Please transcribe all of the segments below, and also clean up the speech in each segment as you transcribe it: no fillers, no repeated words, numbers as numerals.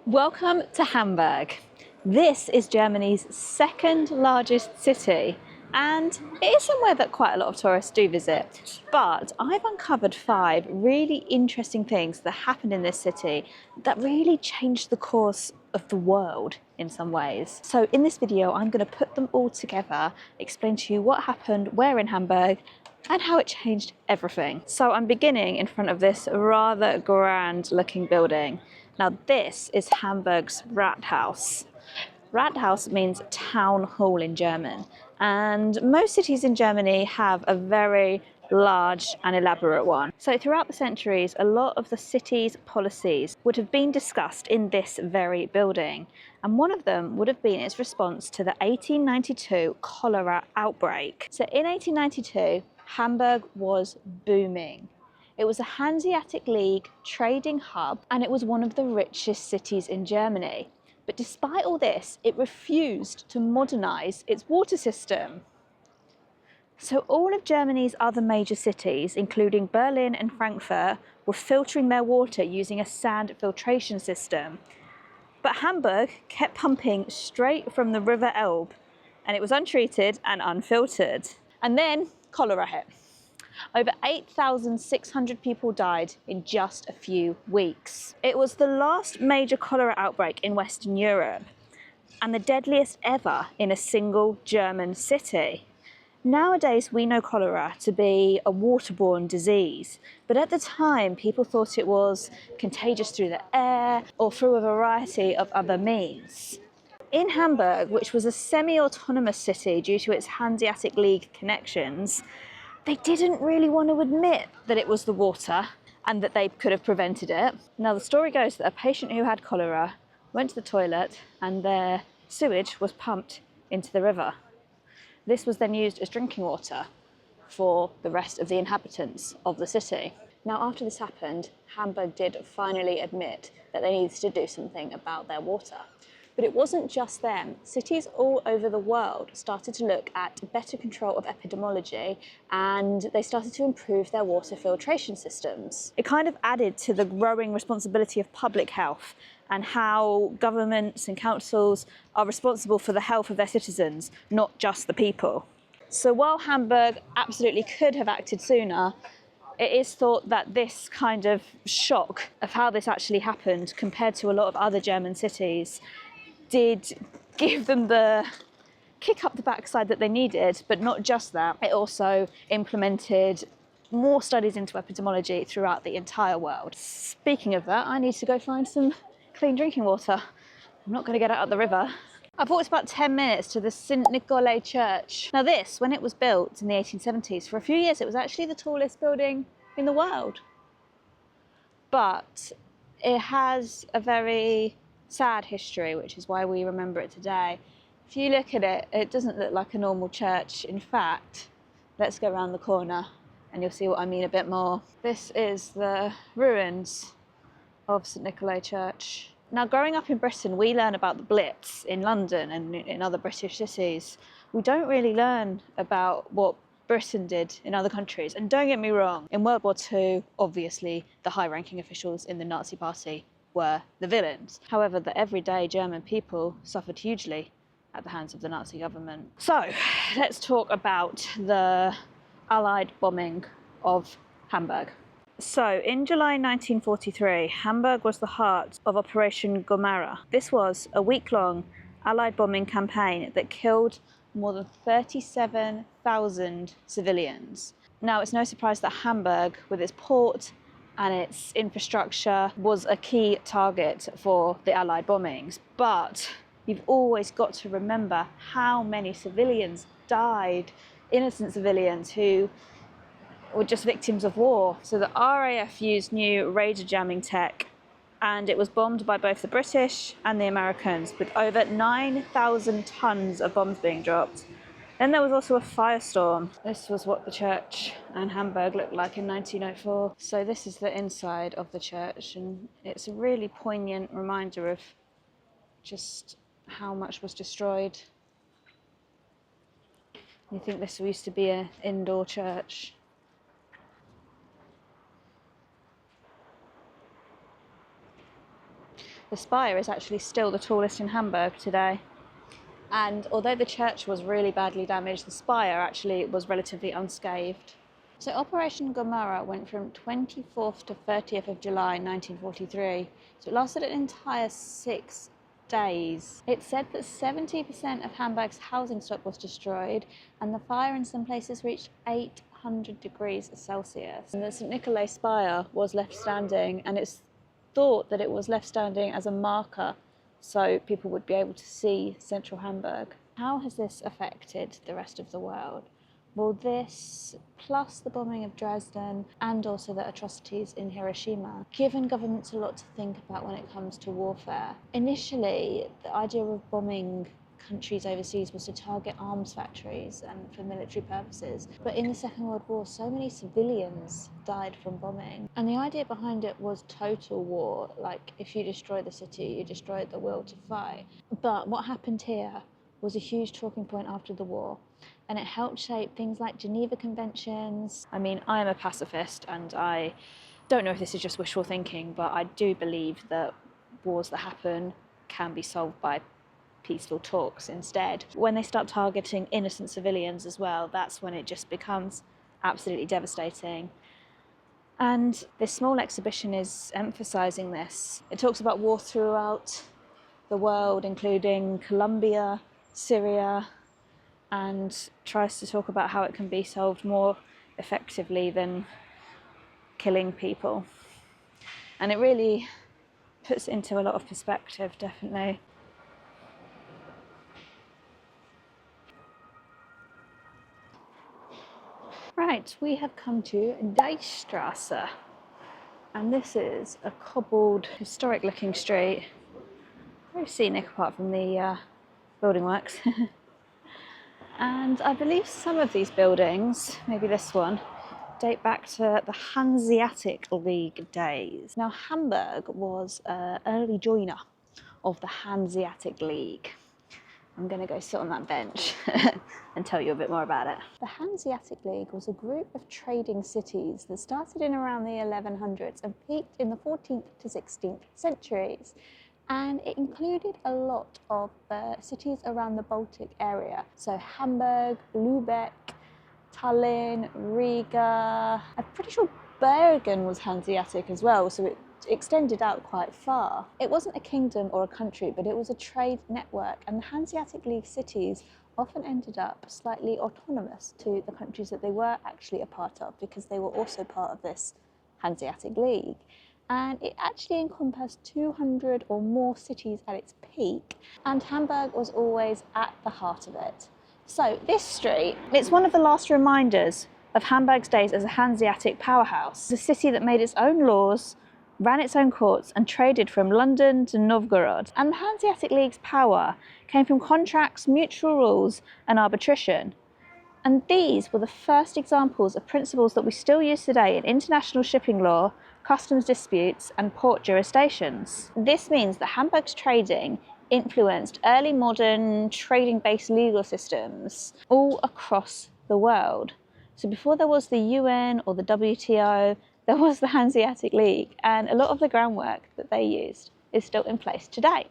Welcome to Hamburg. This is Germany's second largest city, and it is somewhere that quite a lot of tourists do visit. But I've uncovered 5 really interesting things that happened in this city that really changed the course of the world in some ways. So in this video, I'm going to put them all together, explain to you what happened, where in Hamburg, and how it changed everything. So I'm beginning in front of this rather grand looking building. Now this is Hamburg's Rathaus. Rathaus means town hall in German, and most cities in Germany have a very large and elaborate one. So throughout the centuries, a lot of the city's policies would have been discussed in this very building, and one of them would have been its response to the 1892 cholera outbreak. So in 1892, Hamburg was booming. It was a Hanseatic League trading hub, and it was one of the richest cities in Germany. But despite all this, it refused to modernise its water system. So all of Germany's other major cities, including Berlin and Frankfurt, were filtering their water using a sand filtration system. But Hamburg kept pumping straight from the River Elbe, and it was untreated and unfiltered. And then cholera hit. Over 8,600 people died in just a few weeks. It was the last major cholera outbreak in Western Europe, and the deadliest ever in a single German city. Nowadays, we know cholera to be a waterborne disease, but at the time, people thought it was contagious through the air or through a variety of other means. In Hamburg, which was a semi-autonomous city due to its Hanseatic League connections, they didn't really want to admit that it was the water and that they could have prevented it. Now, the story goes that a patient who had cholera went to the toilet and their sewage was pumped into the river. This was then used as drinking water for the rest of the inhabitants of the city. Now, after this happened, Hamburg did finally admit that they needed to do something about their water. But it wasn't just them. Cities all over the world started to look at better control of epidemiology, and they started to improve their water filtration systems. It kind of added to the growing responsibility of public health and how governments and councils are responsible for the health of their citizens, not just the people. So while Hamburg absolutely could have acted sooner, it is thought that this kind of shock of how this actually happened compared to a lot of other German cities did give them the kick up the backside that they needed, but not just that. It also implemented more studies into epidemiology throughout the entire world. Speaking of that, I need to go find some clean drinking water. I'm not going to get out of the river. I've walked about 10 minutes to the St. Nikolai Church. Now this, when it was built in the 1870s, for a few years it was actually the tallest building in the world. But it has a very sad history, which is why we remember it today. If you look at it, it doesn't look like a normal church. In fact, let's go around the corner and you'll see what I mean a bit more. This is the ruins of St. Nikolai Church. Now, growing up in Britain, we learn about the Blitz in London and in other British cities. We don't really learn about what Britain did in other countries. And don't get me wrong, in World War II, obviously, the high-ranking officials in the Nazi Party were the villains. However, the everyday German people suffered hugely at the hands of the Nazi government. So let's talk about the Allied bombing of Hamburg. So in July 1943, Hamburg was the heart of Operation Gomara. This was a week-long Allied bombing campaign that killed more than 37,000 civilians. Now, it's no surprise that Hamburg, with its port and its infrastructure, was a key target for the Allied bombings. But you've always got to remember how many civilians died, innocent civilians who were just victims of war. So the RAF used new radar jamming tech, and it was bombed by both the British and the Americans, with over 9,000 tons of bombs being dropped. Then there was also a firestorm. This was what the church and Hamburg looked like in 1904. So this is the inside of the church, and it's a really poignant reminder of just how much was destroyed. You think this used to be an indoor church. The spire is actually still the tallest in Hamburg today. And although the church was really badly damaged, the spire actually was relatively unscathed. So Operation Gomorrah went from 24th to 30th of July 1943. So it lasted an entire 6 days. It said that 70% of Hamburg's housing stock was destroyed, and the fire in some places reached 800 degrees Celsius. And the St. Nikolai spire was left standing, and it's thought that it was left standing as a marker so people would be able to see central Hamburg. How has this affected the rest of the world? Well, this, plus the bombing of Dresden and also the atrocities in Hiroshima, given governments a lot to think about when it comes to warfare. Initially, the idea of bombing countries overseas was to target arms factories and for military purposes. But in the Second World War, so many civilians died from bombing. And the idea behind it was total war. Like, if you destroy the city, you destroy the will to fight. But what happened here was a huge talking point after the war. And it helped shape things like Geneva Conventions. I mean, I am a pacifist, and I don't know if this is just wishful thinking, but I do believe that wars that happen can be solved by peaceful talks instead. When they start targeting innocent civilians as well, that's when it just becomes absolutely devastating. And this small exhibition is emphasising this. It talks about war throughout the world, including Colombia, Syria, and tries to talk about how it can be solved more effectively than killing people. And it really puts it into a lot of perspective, definitely. Right, we have come to Deichstrasse, and this is a cobbled, historic looking street. Very scenic apart from the building works. And I believe some of these buildings, maybe this one, date back to the Hanseatic League days. Now, Hamburg was an early joiner of the Hanseatic League. I'm going to go sit on that bench and tell you a bit more about it. The Hanseatic League was a group of trading cities that started in around the 1100s and peaked in the 14th to 16th centuries. And it included a lot of cities around the Baltic area. So Hamburg, Lübeck, Tallinn, Riga. I'm pretty sure Bergen was Hanseatic as well, so it extended out quite far. It wasn't a kingdom or a country, but it was a trade network, and the Hanseatic League cities often ended up slightly autonomous to the countries that they were actually a part of, because they were also part of this Hanseatic League. And it actually encompassed 200 or more cities at its peak, and Hamburg was always at the heart of it. So this street, it's one of the last reminders of Hamburg's days as a Hanseatic powerhouse, a city that made its own laws, ran its own courts, and traded from London to Novgorod. And the Hanseatic League's power came from contracts, mutual rules, and arbitration. And these were the first examples of principles that we still use today in international shipping law, customs disputes, and port jurisdictions. This means that Hamburg's trading influenced early modern trading-based legal systems all across the world. So before there was the UN or the WTO, there was the Hanseatic League, and a lot of the groundwork that they used is still in place today.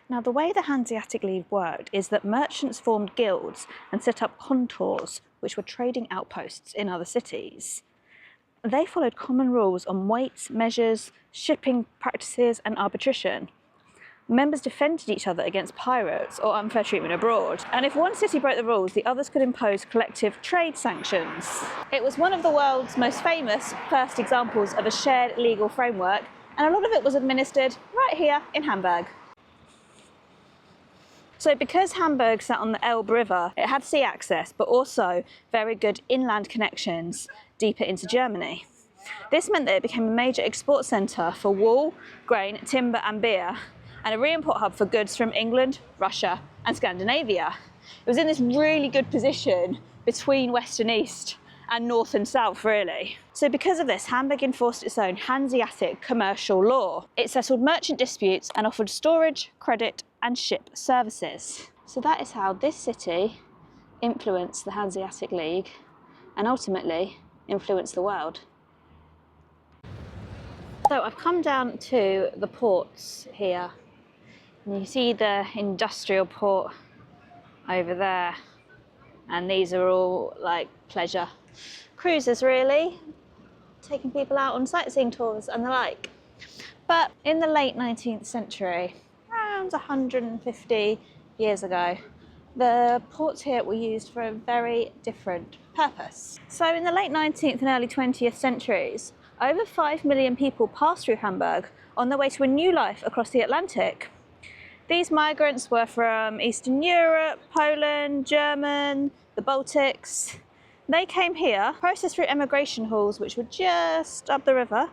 Now, the way the Hanseatic League worked is that merchants formed guilds and set up contours, which were trading outposts in other cities. They followed common rules on weights, measures, shipping practices, and arbitration. Members defended each other against pirates or unfair treatment abroad. And if one city broke the rules, the others could impose collective trade sanctions. It was one of the world's most famous first examples of a shared legal framework, and a lot of it was administered right here in Hamburg. So because Hamburg sat on the Elbe River, it had sea access, but also very good inland connections deeper into Germany. This meant that it became a major export centre for wool, grain, timber and beer, and a re-import hub for goods from England, Russia and Scandinavia. It was in this really good position between west and east and north and south, really. So because of this, Hamburg enforced its own Hanseatic commercial law. It settled merchant disputes and offered storage, credit and ship services. So that is how this city influenced the Hanseatic League and ultimately influenced the world. So I've come down to the ports here, and you see the industrial port over there, and these are all like pleasure cruises really, taking people out on sightseeing tours and the like. But in the late 19th century, around 150 years ago, the ports here were used for a very different purpose. So in the late 19th and early 20th centuries, over 5 million people passed through Hamburg on their way to a new life across the Atlantic. These migrants were from Eastern Europe, Poland, Germany, the Baltics. They came here, processed through emigration halls, which were just up the river,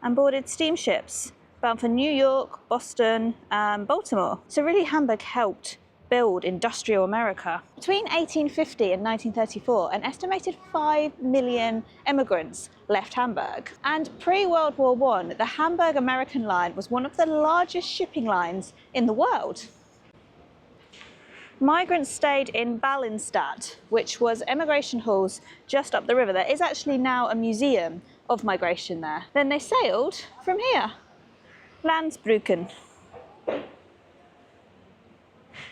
and boarded steamships bound for New York, Boston, and Baltimore. So really Hamburg helped build industrial America. Between 1850 and 1934, an estimated 5 million immigrants left Hamburg. And pre-World War I, the Hamburg American line was one of the largest shipping lines in the world. Migrants stayed in Ballenstadt, which was emigration halls just up the river. There is actually now a museum of migration there. Then they sailed from here, Landsbrücken.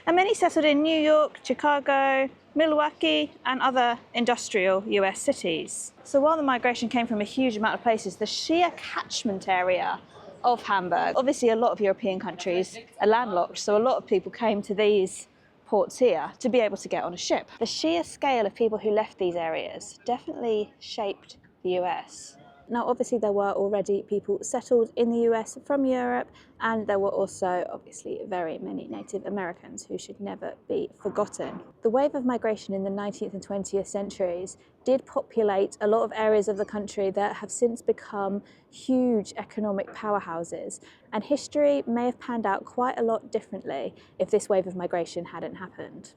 And many settled in New York, Chicago, Milwaukee, and other industrial US cities. So while the migration came from a huge amount of places, the sheer catchment area of Hamburg, obviously a lot of European countries are landlocked, so a lot of people came to these ports here to be able to get on a ship. The sheer scale of people who left these areas definitely shaped the US. Now, obviously, there were already people settled in the US from Europe, and there were also, obviously, very many Native Americans who should never be forgotten. The wave of migration in the 19th and 20th centuries did populate a lot of areas of the country that have since become huge economic powerhouses, and history may have panned out quite a lot differently if this wave of migration hadn't happened.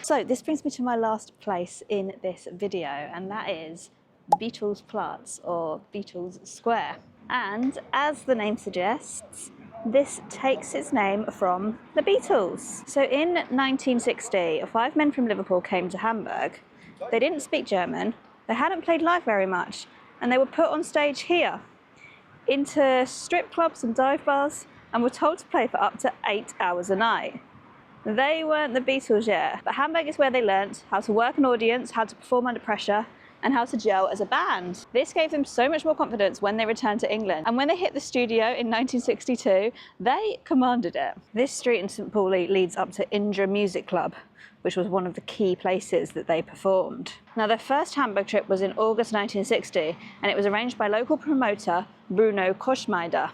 So this brings me to my last place in this video, and that is Beatles Platz, or Beatles Square. And as the name suggests, this takes its name from the Beatles. So in 1960, 5 men from Liverpool came to Hamburg. They didn't speak German, they hadn't played live very much, and they were put on stage here into strip clubs and dive bars, and were told to play for up to 8 hours a night. They weren't the Beatles yet, but Hamburg is where they learnt how to work an audience, how to perform under pressure, and how to gel as a band. This gave them so much more confidence when they returned to England, and when they hit the studio in 1962, they commanded it. This street in St Pauli leads up to Indra Music Club, which was one of the key places that they performed. Now, their first Hamburg trip was in August 1960, and it was arranged by local promoter Bruno Koschmeider.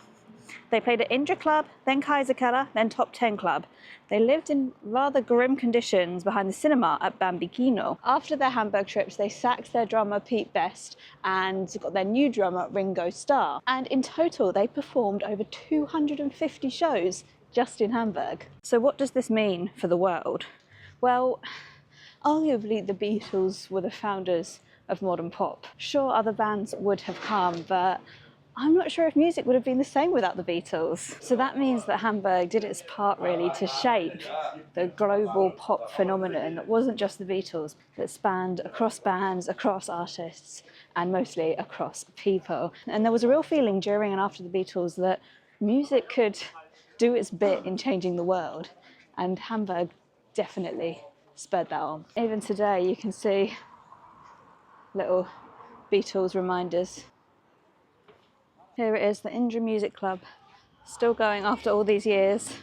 They played at Indra Club, then Kaiserkeller, then Top 10 Club. They lived in rather grim conditions behind the cinema at Bambikino. After their Hamburg trips, they sacked their drummer Pete Best and got their new drummer Ringo Starr. And in total, they performed over 250 shows just in Hamburg. So what does this mean for the world? Well, arguably the Beatles were the founders of modern pop. Sure, other bands would have come, but I'm not sure if music would have been the same without the Beatles. So that means that Hamburg did its part really to shape the global pop phenomenon that wasn't just the Beatles, that spanned across bands, across artists, and mostly across people. And there was a real feeling during and after the Beatles that music could do its bit in changing the world, and Hamburg definitely spurred that on. Even today you can see little Beatles reminders. Here it is, the Indra Music Club, still going after all these years.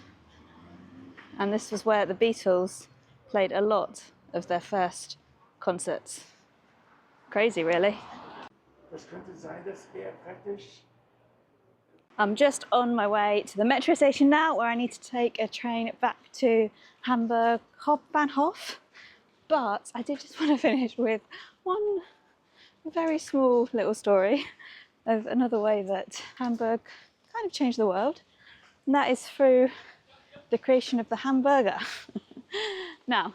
And this was where the Beatles played a lot of their first concerts. Crazy, really. I'm just on my way to the metro station now, where I need to take a train back to Hamburg Hauptbahnhof. But I did just want to finish with one very small little story of another way that Hamburg kind of changed the world, and that is through the creation of the hamburger. Now,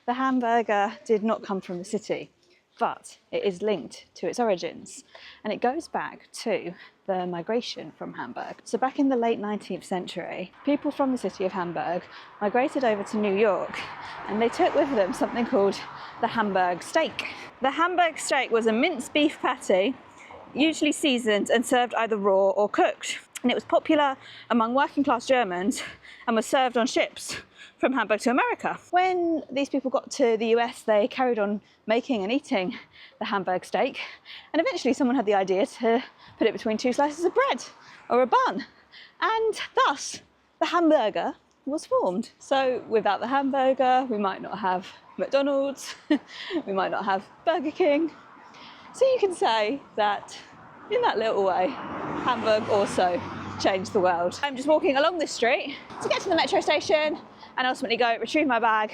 the hamburger did not come from the city, but it is linked to its origins, and it goes back to the migration from Hamburg. So back in the late 19th century, people from the city of Hamburg migrated over to New York, and they took with them something called the Hamburg steak. The Hamburg steak was a minced beef patty usually seasoned and served either raw or cooked. And it was popular among working class Germans and was served on ships from Hamburg to America. When these people got to the US, they carried on making and eating the Hamburg steak, and eventually someone had the idea to put it between two slices of bread or a bun, and thus the hamburger was formed. So without the hamburger, we might not have McDonald's, we might not have Burger King. So you can say that in that little way, Hamburg also changed the world. I'm just walking along this street to get to the metro station and ultimately go retrieve my bag,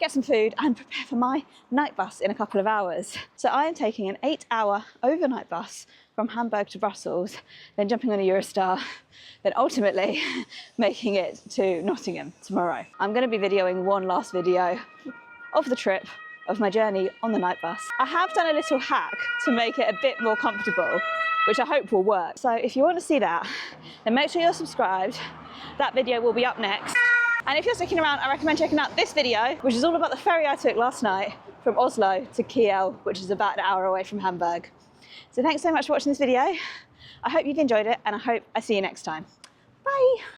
get some food and prepare for my night bus in a couple of hours. So I am taking an 8-hour overnight bus from Hamburg to Brussels, then jumping on a Eurostar, then ultimately making it to Nottingham tomorrow. I'm going to be videoing one last video of the trip, of my journey on the night bus. I have done a little hack to make it a bit more comfortable, which I hope will work. So if you want to see that, then make sure you're subscribed. That video will be up next. And if you're sticking around, I recommend checking out this video, which is all about the ferry I took last night from Oslo to Kiel, which is about an hour away from Hamburg. So thanks so much for watching this video. I hope you've enjoyed it and I hope I see you next time. Bye.